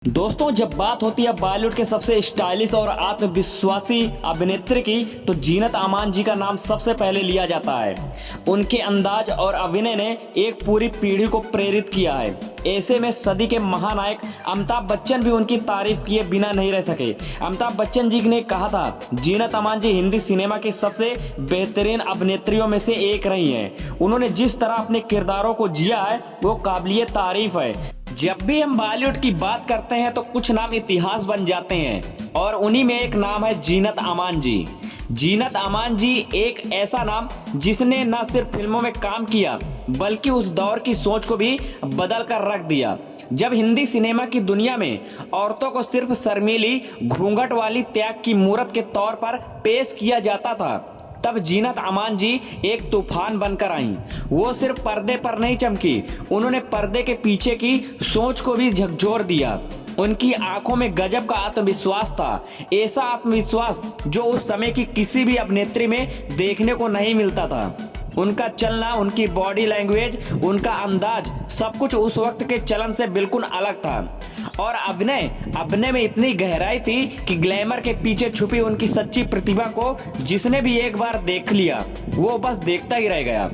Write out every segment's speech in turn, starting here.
दोस्तों, जब बात होती है बॉलीवुड के सबसे स्टाइलिश और आत्मविश्वासी अभिनेत्री की तो जीनत अमान जी का नाम सबसे पहले लिया जाता है। उनके अंदाज और अभिनय ने एक पूरी पीढ़ी को प्रेरित किया है। ऐसे में सदी के महानायक अमिताभ बच्चन भी उनकी तारीफ किए बिना नहीं रह सके। अमिताभ बच्चन जी ने कहा था, जीनत अमान जी हिंदी सिनेमा की सबसे बेहतरीन अभिनेत्रियों में से एक रही हैं। उन्होंने जिस तरह अपने किरदारों को जिया है वो काबिलियत तारीफ है। जब भी हम बॉलीवुड की बात करते हैं तो कुछ नाम इतिहास बन जाते हैं और उन्हीं में एक नाम है जीनत अमान जी। जीनत अमान जी एक ऐसा नाम जिसने न सिर्फ फिल्मों में काम किया बल्कि उस दौर की सोच को भी बदल कर रख दिया। जब हिंदी सिनेमा की दुनिया में औरतों को सिर्फ शर्मीली घूंघट वाली त्याग की मूरत के तौर पर पेश किया जाता था, तब जीनत अमान जी एक तूफान बनकर आईं। वो सिर्फ पर्दे पर नहीं चमकी, उन्होंने पर्दे के पीछे की सोच को भी झकझोर दिया। उनकी आंखों में गजब का आत्मविश्वास था, ऐसा आत्मविश्वास जो उस समय की किसी भी अभिनेत्री में देखने को नहीं मिलता था। उनका चलना, उनकी बॉडी लैंग्वेज, उनका अंदाज, सब कुछ उस वक्त के चलन से बिल्कुल अलग था। और अभिनय में इतनी गहराई थी कि ग्लैमर के पीछे छुपी उनकी सच्ची प्रतिभा को जिसने भी एक बार देख लिया वो बस देखता ही रह गया।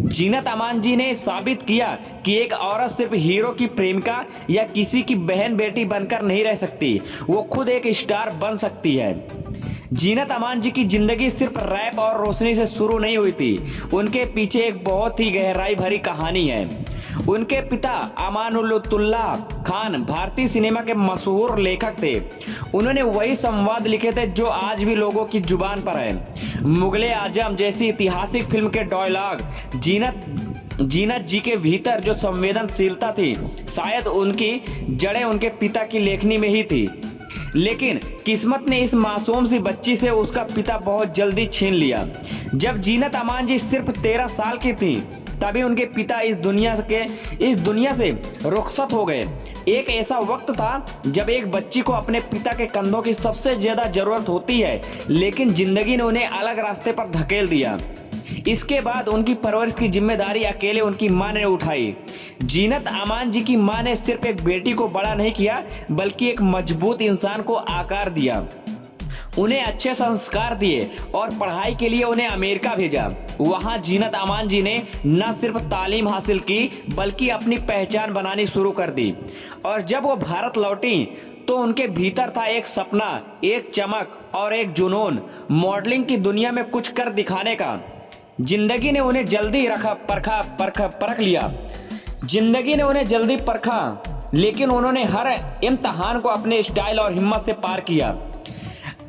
जीनत अमान जी ने साबित किया कि एक औरत सिर्फ हीरो की प्रेमिका या किसी की बहन बेटी बनकर नहीं रह सकती, वो खुद एक स्टार बन सकती है। जीनत अमान जी की जिंदगी सिर्फ रैप और रोशनी से शुरू नहीं हुई थी, उनके पीछे एक बहुत ही गहराई भरी कहानी है। उनके पिता अमानुल्लाह खान भारतीय सिनेमा के मशहूर लेखक थे। उन्होंने वही संवाद लिखे थे जो आज भी लोगों की जुबान पर है। मुगले आजम जैसी ऐतिहासिक फिल्म के डायलॉग, जीनत जी के भीतर जो संवेदनशीलता थी, शायद उनकी जड़ें उनके पिता की लेखनी में ही थी। लेकिन किस्मत ने इस मासूम सी बच्ची से उसका पिता बहुत जल्दी छीन लिया। जब जीनत अमान जी सिर्फ 13 साल की थी तभी उनके पिता इस दुनिया से रुखसत हो गए। एक ऐसा वक्त था जब एक बच्ची को अपने पिता के कंधों की सबसे ज्यादा जरूरत होती है, लेकिन जिंदगी ने उन्हें अलग रास्ते पर धकेल दिया। इसके बाद उनकी परवरिश की जिम्मेदारी अकेले उनकी मां ने उठाई। जीनत अमान जी की मां ने सिर्फ एक बेटी को बड़ा नहीं किया बल्कि एक मजबूत इंसान को आकार दिया, उन्हें अच्छे संस्कार दिए और पढ़ाई के लिए उन्हें अमेरिका भेजा। वहां जीनत अमान जी ने न सिर्फ तालीम हासिल की बल्कि अपनी पहचान बनानी शुरू कर दी। और जब वो भारत लौटी तो उनके भीतर था एक सपना, एक चमक और एक जुनून, मॉडलिंग की दुनिया में कुछ कर दिखाने का। जिंदगी ने उन्हें जल्दी परख लिया। जिंदगी ने उन्हें जल्दी परखा, लेकिन उन्होंने हर इम्तिहान को अपने स्टाइल और हिम्मत से पार किया।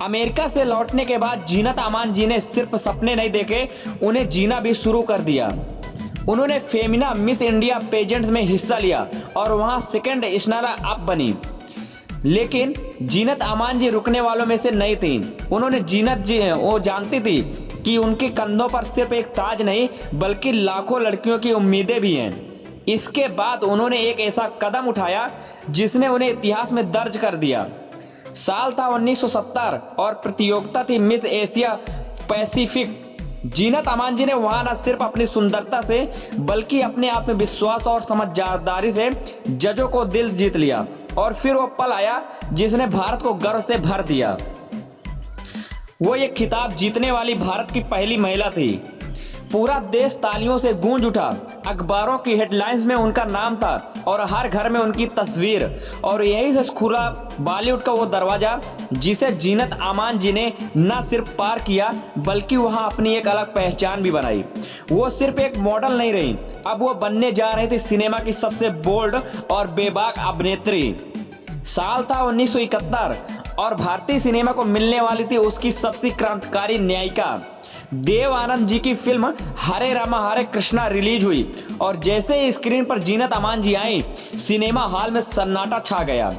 अमेरिका से लौटने के बाद जीनत अमान जी ने सिर्फ सपने नहीं देखे, उन्हें जीना भी शुरू कर दिया। उन्होंने फेमिना मिस इंडिया पेजेंट में हिस्सा लिया और वहां सेकंड स्नैपर अप बनी। लेकिन जीनत अमान जी रुकने वालों में से नहीं थी। वो जानती थी कि उनके कंधों पर सिर्फ एक ताज नहीं बल्कि लाखों लड़कियों की उम्मीदें भी हैं। इसके बाद उन्होंने एक ऐसा कदम उठाया जिसने उन्हें इतिहास में दर्ज कर दिया। साल था 1970 और प्रतियोगिता थी miss Asia Pacific. Zeenat Aman जी ने वहां न सिर्फ अपनी सुंदरता से बल्कि अपने आत्मविश्वास और समझदारी से जजों को दिल जीत लिया। और फिर वो पल आया जिसने भारत को गर्व से भर दिया। वो ये खिताब जीतने वाली भारत की पहली महिला थी। पूरा देश तालियों से गूंज उठा, अखबारों की हेडलाइंस में उनका नाम था और हर घर में उनकी तस्वीर। और यही से खुला बॉलीवुड का वो दरवाजा जिसे जीनत अमान जी ने न सिर्फ पार किया बल्कि वहां अपनी एक अलग पहचान भी बनाई। वो सिर्फ एक मॉडल नहीं रही, अब वो बनने जा रही थी सिनेमा की सबसे बोल्ड और बेबाक अभिनेत्री। साल था 1971 और भारतीय सिनेमा को मिलने वाली थी उसकी सबसे क्रांतिकारी न्यायिका। देव आनंद जी की फिल्म हरे रामा हरे कृष्णा रिलीज हुई और जैसे ही स्क्रीन पर जीनत अमान जी आई, सिनेमा हॉल में सन्नाटा छा गया।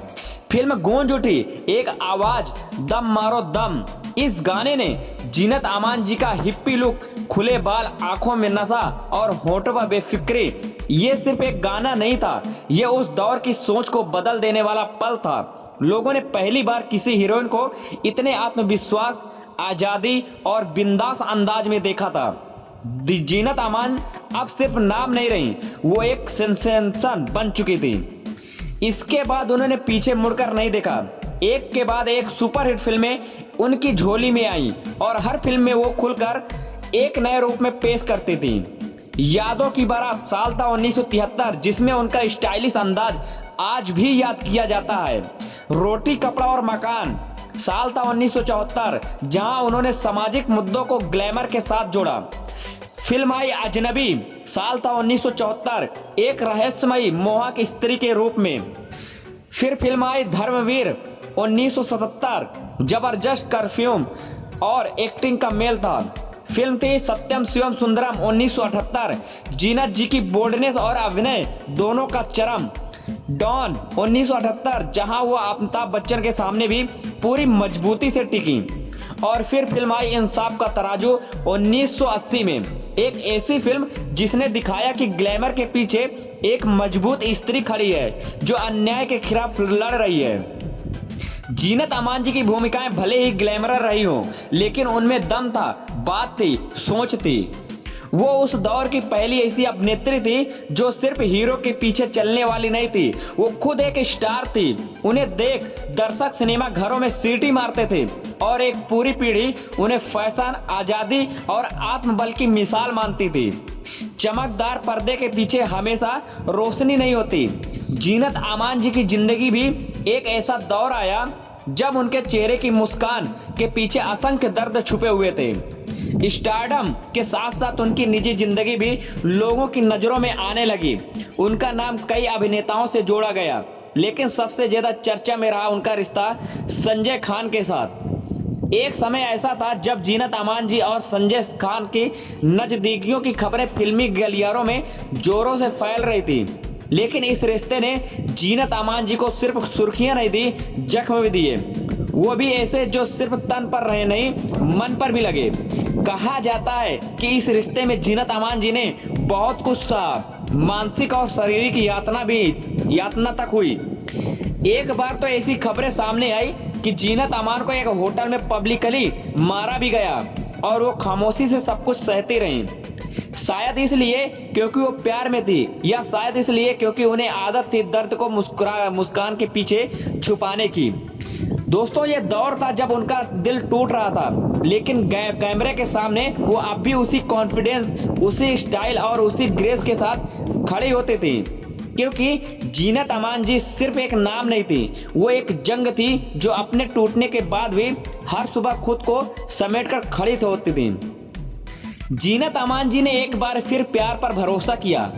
फिल्म गूंज उठी, एक आवाज, दम मारो दम। इस गाने ने जीनत अमान जी का हिप्पी लुक, खुले बाल, आंखों में नशा और होठों पर बेफिक्री, ये सिर्फ एक गाना नहीं था, ये उस दौर की सोच को बदल देने वाला पल था। लोगों ने पहली बार किसी हीरोइन को इतने आत्मविश्वास, आजादी और बिंदास अंदाज में देखा था। जीनत अमान अब सिर्फ नाम नहीं रही, वो एक सेंसेशन बन चुकी थी। इसके बाद उन्होंने पीछे मुड़कर नहीं देखा। एक के बाद एक सुपरहिट फिल्में उनकी झोली में आई और हर फिल्म में वो खुलकर एक नए रूप में पेश करती थी। यादों की बारात साल था 1973, जिसमें उनका स्टाइलिश अंदाज आज भी याद किया जाता है। रोटी कपड़ा और मकान साल था 1974, जहां उन्होंने सामाजिक मुद्दों को ग्लैमर के साथ जोड़ा। फिल्म आई अजनबी साल था 1974, एक रहस्यमयी मोहक स्त्री के रूप में। फिर फिल्म आई धर्मवीर 1977, जबरदस्त परफ्यूम और एक्टिंग का मेल था। फिल्म थी सत्यम शिवम सुंदरम 1978, जीनत जी की बोल्डनेस और अभिनय दोनों का चरम। डॉन 1978, जहां वो अमिताभ बच्चन के सामने भी पूरी मजबूती से टिकी। और फिर फिल्म आई इंसाफ का तराजू 1980 में, एक ऐसी फिल्म जिसने दिखाया कि ग्लैमर के पीछे एक मजबूत स्त्री खड़ी है जो अन्याय के खिलाफ लड़ रही है। जीनत अमान जी की भूमिकाएं भले ही ग्लैमरर रही हों, लेकिन उनमें दम था, बात थी, सोच थी। वो उस दौर की पहली ऐसी अभिनेत्री थी जो सिर्फ हीरो के पीछे चलने वाली नहीं थी, वो खुद एक स्टार थी। उन्हें देख दर्शक सिनेमा घरों में सीटी मारते थे और एक पूरी पीढ़ी उन्हें फैशन, आजादी और आत्मबल की मिसाल मानती थी। चमकदार पर्दे के पीछे हमेशा रोशनी नहीं होती। जीनत अमान जी की जिंदगी भी एक ऐसा दौर आया जब उनके चेहरे की मुस्कान के पीछे असंख्य दर्द छुपे हुए थे। स्टारडम के साथ साथ उनकी निजी जिंदगी भी लोगों की नजरों में आने लगी। उनका नाम कई अभिनेताओं से जोड़ा गया, लेकिन सबसे ज्यादा चर्चा में रहा उनका रिश्ता संजय खान के साथ। एक समय ऐसा था जब जीनत अमान जी और संजय खान की नजदीकियों की खबरें फिल्मी गलियारों में जोरों से फैल रही थी, लेकिन इस रिश्ते ने जीनत अमान जी को सिर्फ सुर्खियां नहीं दी, जख्म भी दिए। वो भी ऐसे जो सिर्फ तन पर रहे नहीं, मन पर भी लगे। कहा जाता है कि इस रिश्ते में जीनत अमान जी ने बहुत कुछ सहा, मानसिक और शारीरिक यातना तक हुई। एक बार तो ऐसी खबरें सामने आई कि जीनत अमान को एक होटल में पब्लिकली मारा भी गया और वो खामोशी से सब कुछ सहती रही। शायद इसलिए क्योंकि वो प्यार में थी, या शायद इसलिए क्योंकि उन्हें आदत थी दर्द को मुस्कान के पीछे छुपाने की। दोस्तों, ये दौर था जब उनका दिल टूट रहा था, लेकिन कैमरे के सामने वो अब भी उसी कॉन्फिडेंस, उसी स्टाइल और उसी ग्रेस के साथ खड़ी होती थी। क्योंकि जीनत अमान जी सिर्फ एक नाम नहीं थी, वो एक जंग थी जो अपने टूटने के बाद भी हर सुबह खुद को समेटकर खड़ी होती थी। जीनत अमान जी ने एक बार फिर प्यार पर भरोसा किया।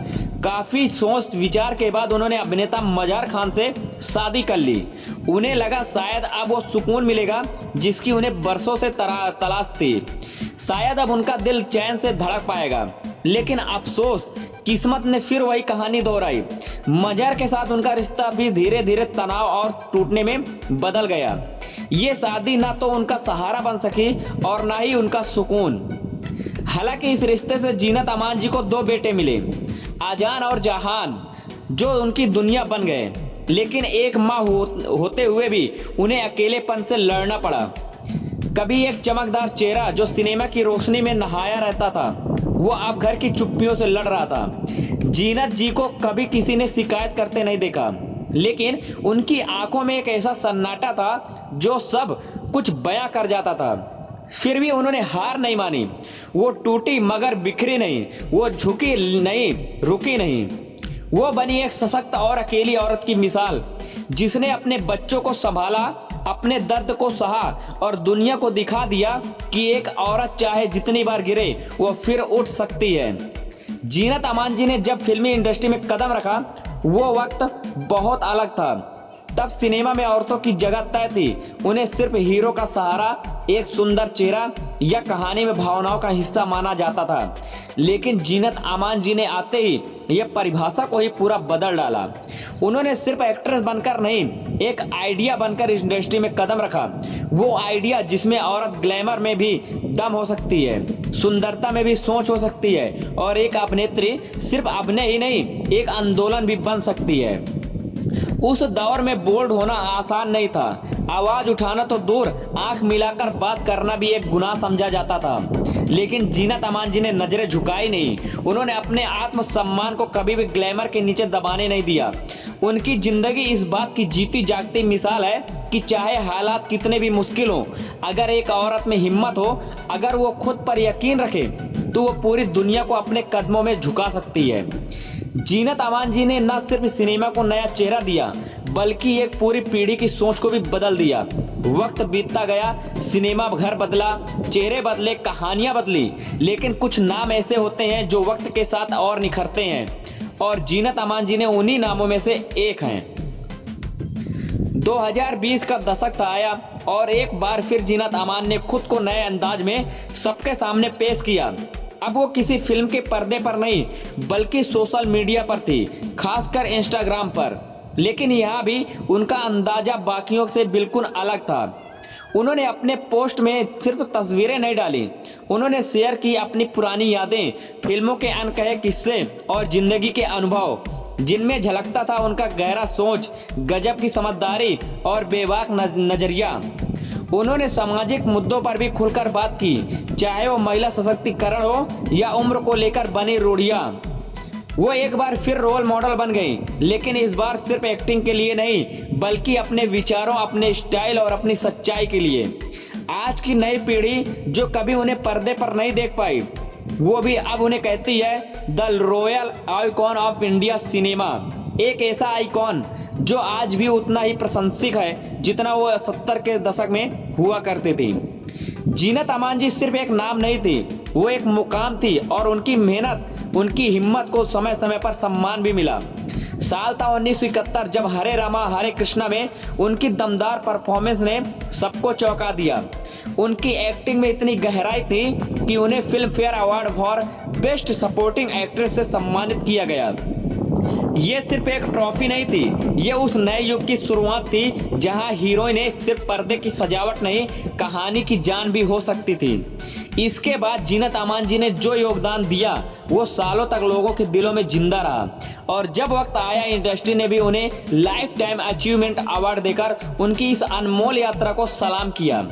काफी सोच विचार के बाद उन्होंने अभिनेता मजार खान से शादी कर ली। उन्हें लगा शायद अब वो सुकून मिलेगा जिसकी उन्हें बरसों से तलाश थी। शायद अब उनका दिल चैन से धड़क पाएगा, लेकिन अफसोस, किस्मत ने फिर वही कहानी दोहराई। मजार के साथ उनका रिश्ता भी धीरे धीरे तनाव और टूटने में बदल गया। ये शादी ना तो उनका सहारा बन सकी और ना ही उनका सुकून। हालांकि इस रिश्ते से जीनत अमान जी को 2 बेटे मिले, आजान और जहान, जो उनकी दुनिया बन गए। लेकिन एक माँ होते हुए भी उन्हें अकेलेपन से लड़ना पड़ा। कभी एक चमकदार चेहरा जो सिनेमा की रोशनी में नहाया रहता था, वो अब घर की चुप्पियों से लड़ रहा था। जीनत जी को कभी किसी ने शिकायत करते नहीं देखा, लेकिन उनकी आंखों में एक ऐसा सन्नाटा था जो सब कुछ बयां कर जाता था। फिर भी उन्होंने हार नहीं मानी। वो टूटी मगर बिखरी नहीं, वो झुकी नहीं, रुकी नहीं। वो बनी एक सशक्त और अकेली औरत की मिसाल, जिसने अपने बच्चों को संभाला, अपने दर्द को सहा और दुनिया को दिखा दिया कि एक औरत चाहे जितनी बार गिरे वो फिर उठ सकती है। जीनत अमान जी ने जब फिल्मी इंडस्ट्री में कदम रखा, वो वक्त बहुत अलग था। तब सिनेमा में औरतों की जगह तय थी। उन्हें सिर्फ हीरो का सहारा, एक सुंदर चेहरा या कहानी में भावनाओं का हिस्सा माना जाता था। लेकिन जीनत अमान जी ने आते ही यह परिभाषा को ही पूरा बदल डाला। उन्होंने सिर्फ एक्ट्रेस बनकर नहीं, एक आइडिया बनकर इस इंडस्ट्री में कदम रखा। वो आइडिया जिसमें औरत ग्लैमर में भी दम हो सकती है, सुंदरता में भी सोच हो सकती है और एक अभिनेत्री सिर्फ अभिनय ही नहीं, एक आंदोलन भी बन सकती है। उस दौर में बोल्ड होना आसान नहीं था। आवाज उठाना तो दूर, आंख मिलाकर बात करना भी एक गुनाह समझा जाता था। लेकिन जीनत अमान जी ने नजरें झुकाई नहीं। उन्होंने अपने आत्मसम्मान को कभी भी ग्लैमर के नीचे दबाने नहीं दिया। उनकी जिंदगी इस बात की जीती जागती मिसाल है कि चाहे हालात कितने भी मुश्किल हो, अगर एक औरत में हिम्मत हो, अगर वो खुद पर यकीन रखे, तो वो पूरी दुनिया को अपने कदमों में झुका सकती है। जीनत अमान जी ने न सिर्फ सिनेमा को नया चेहरा दिया, बल्कि एक पूरी पीढ़ी की सोच को भी बदल दिया। वक्त बीतता गया, सिनेमा घर बदला, चेहरे बदले, कहानियां बदली, लेकिन कुछ नाम ऐसे होते हैं जो वक्त के साथ और निखरते हैं, और जीनत अमान जी ने उन्हीं नामों में से एक हैं। 2020 का दशक आया और एक बार फिर जीनत अमान ने खुद को नए अंदाज में सबके सामने पेश किया। अब वो किसी फिल्म के पर्दे पर नहीं, बल्कि सोशल मीडिया पर थी, खासकर इंस्टाग्राम पर। लेकिन यहाँ भी उनका अंदाजा बाकियों से बिल्कुल अलग था। उन्होंने अपने पोस्ट में सिर्फ तस्वीरें नहीं डाली, उन्होंने शेयर की अपनी पुरानी यादें, फिल्मों के अनकहे किस्से और जिंदगी के अनुभव, जिनमें झलकता था उनका गहरा सोच, गजब की समझदारी और बेबाक नजरिया। उन्होंने सामाजिक मुद्दों पर भी खुलकर बात की, चाहे वो महिला सशक्तिकरण हो या उम्र को लेकर बनी रूढ़ियां। वो एक बार फिर रोल मॉडल बन गई, लेकिन इस बार सिर्फ एक्टिंग के लिए नहीं, बल्कि अपने विचारों, अपने स्टाइल और अपनी सच्चाई के लिए। आज की नई पीढ़ी जो कभी उन्हें पर्दे पर नहीं देख पाई, वो भी अब उन्हें कहती है the royal icon of India cinema. एक ऐसा आइकॉन जो आज भी उतना ही प्रशंसित है जितना वो 70 के दशक में हुआ करती थी। जीनत अमान जी सिर्फ एक नाम नहीं थी, वो एक मुकाम थी, और उनकी मेहनत, उनकी हिम्मत को समय समय पर सम्मान भी मिला। साल था 1971 जब हरे रामा हरे कृष्णा में उनकी दमदार परफॉर्मेंस ने सबको चौंका दिया। उनकी एक्टिंग में इतनी गहराई थी कि उन्हें film fair award for best supporting actress से सम्मानित किया गया। ये सिर्फ एक ट्रॉफी नहीं थी, ये उस नए युग की शुरुआत थी जहां हीरोइन सिर्फ पर्दे की सजावट नहीं, कहानी की जान भी हो सकती थी। इसके बाद जीनत अमान जी ने जो योगदान दिया वो सालों तक लोगों के दिलों में जिंदा रहा, और जब वक्त आया इंडस्ट्री ने भी उन्हें लाइफ टाइम अचीवमेंट अवार्ड देकर उनकी इस अनमोल यात्रा को सलाम किया।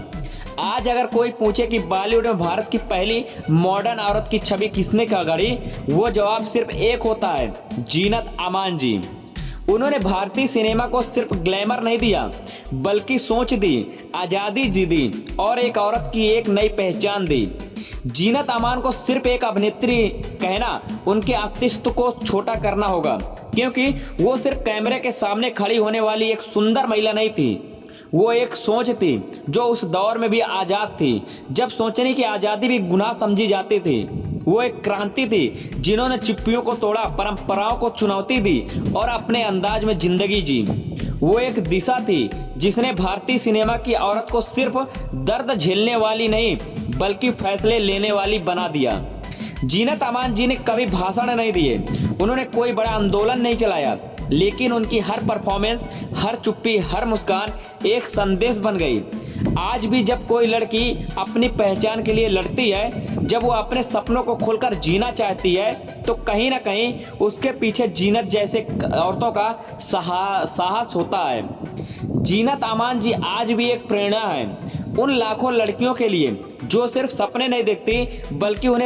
आज अगर कोई पूछे कि बॉलीवुड में भारत की पहली मॉडर्न औरत की छवि किसने गढ़ी, वो जवाब सिर्फ एक होता है, जीनत अमान जी। उन्होंने भारतीय सिनेमा को सिर्फ ग्लैमर नहीं दिया, बल्कि सोच दी, आजादी दी और एक औरत की एक नई पहचान दी। जीनत अमान को सिर्फ एक अभिनेत्री कहना उनके अस्तित्व को छोटा करना होगा, क्योंकि वो सिर्फ कैमरे के सामने खड़ी होने वाली एक सुंदर महिला नहीं थी, वो एक सोच थी जो उस दौर में भी आज़ाद थी, जब सोचने की आज़ादी भी गुनाह समझी जाती थी। वो एक क्रांति थी जिन्होंने चिप्पियों को तोड़ा, परंपराओं को चुनौती दी और अपने अंदाज में जिंदगी जी। वो एक दिशा थी जिसने भारतीय सिनेमा की औरत को सिर्फ दर्द झेलने वाली नहीं, बल्कि फैसले लेने वाली बना दिया। जीनत अमान जी ने कभी भाषण नहीं दिए, उन्होंने कोई बड़ा आंदोलन नहीं चलाया, लेकिन उनकी हर परफॉर्मेंस, हर चुप्पी, हर मुस्कान एक संदेश बन गई। आज भी जब कोई लड़की अपनी पहचान के लिए लड़ती है, जब वो अपने सपनों को खोलकर जीना चाहती है, तो कहीं ना कहीं उसके पीछे जीनत जैसे औरतों का साहस होता है। जीनत अमान जी आज भी एक प्रेरणा है उन लाखों लड़कियों के लिए जो सिर्फ सपने नहीं देखती, बल्कि उन्हें